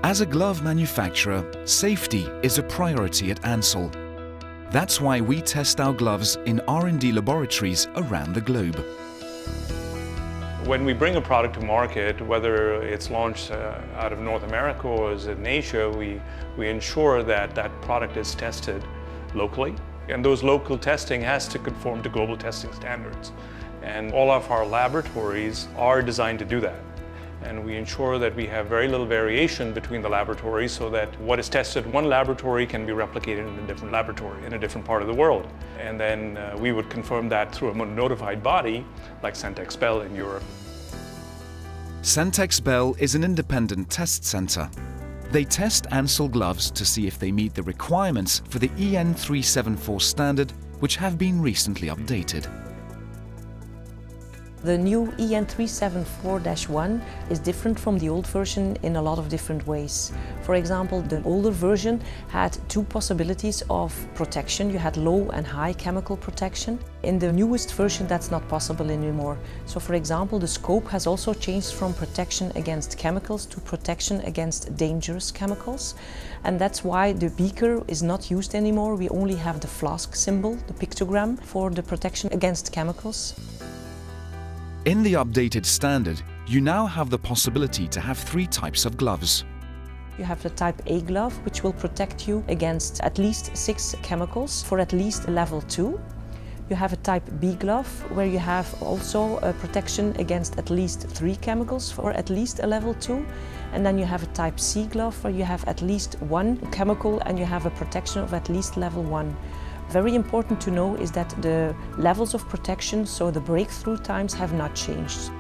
As a glove manufacturer, safety is a priority at Ansell. That's why we test our gloves in R&D laboratories around the globe. When we bring a product to market, whether it's launched out of North America or is in Asia, we ensure that that product is tested locally. And those local testing has to conform to global testing standards. And all of our laboratories are designed to do that. And we ensure that we have very little variation between the laboratories so that what is tested in one laboratory can be replicated in a different laboratory in a different part of the world. And then we would confirm that through a notified body like Centex Bell in Europe. Centex Bell is an independent test center. They test Ansell gloves to see if they meet the requirements for the EN374 standard, which have been recently updated. The new EN374-1 is different from the old version in a lot of different ways. For example, the older version had two possibilities of protection. You had low and high chemical protection. In the newest version, that's not possible anymore. So for example, the scope has also changed from protection against chemicals to protection against dangerous chemicals. And that's why the beaker is not used anymore. We only have the flask symbol, the pictogram, for the protection against chemicals. In the updated standard, you now have the possibility to have 3 types of gloves. You have the type A glove, which will protect you against at least 6 chemicals for at least level 2. You have a type B glove, where you have also a protection against at least 3 chemicals for at least a level 2. And then you have a type C glove, where you have at least 1 chemical and you have a protection of at least level 1. Very important to know is that the levels of protection, so the breakthrough times, have not changed.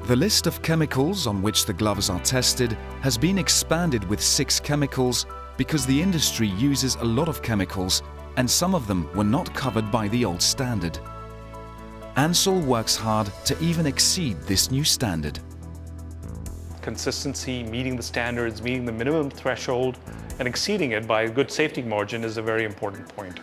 The list of chemicals on which the gloves are tested has been expanded with 6 chemicals because the industry uses a lot of chemicals and some of them were not covered by the old standard. Ansell works hard to even exceed this new standard. Consistency, meeting the standards, meeting the minimum threshold, and exceeding it by a good safety margin is a very important point.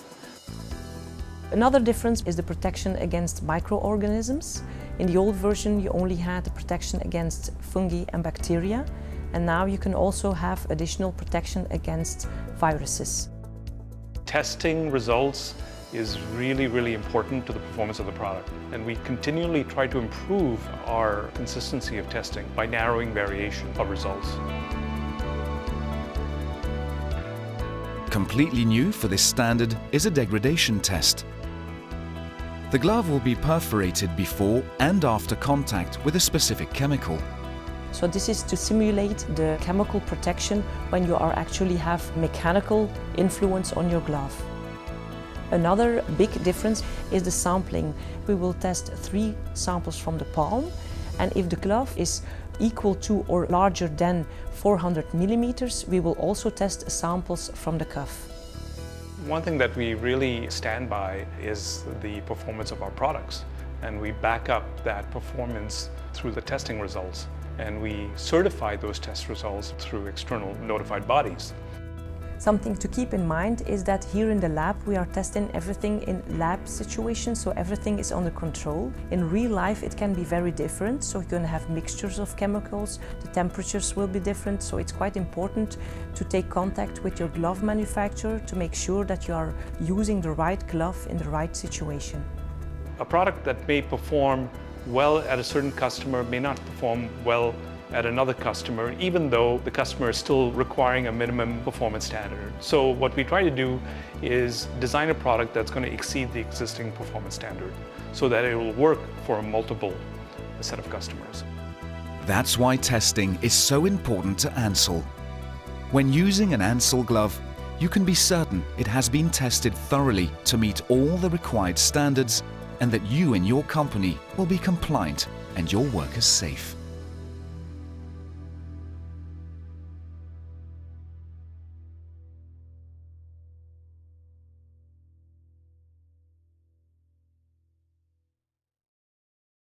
Another difference is the protection against microorganisms. In the old version, you only had the protection against fungi and bacteria, and now you can also have additional protection against viruses. Testing results is really important to the performance of the product, and we continually try to improve our consistency of testing by narrowing variation of results. Completely new for this standard is a degradation test. The glove will be perforated before and after contact with a specific chemical. So this is to simulate the chemical protection when you actually have mechanical influence on your glove. Another big difference is the sampling. We will test 3 samples from the palm, and if the glove is equal to or larger than 400 millimeters, we will also test samples from the cuff. One thing that we really stand by is the performance of our products, and we back up that performance through the testing results, and we certify those test results through external notified bodies. Something to keep in mind is that here in the lab we are testing everything in lab situations, so everything is under control. In real life it can be very different, so you're going to have mixtures of chemicals, the temperatures will be different, so it's quite important to take contact with your glove manufacturer to make sure that you are using the right glove in the right situation. A product that may perform well at a certain customer may not perform well at another customer, even though the customer is still requiring a minimum performance standard. So what we try to do is design a product that's going to exceed the existing performance standard so that it will work for a multiple set of customers. That's why testing is so important to Ansell. When using an Ansell glove, you can be certain it has been tested thoroughly to meet all the required standards and that you and your company will be compliant and your workers safe.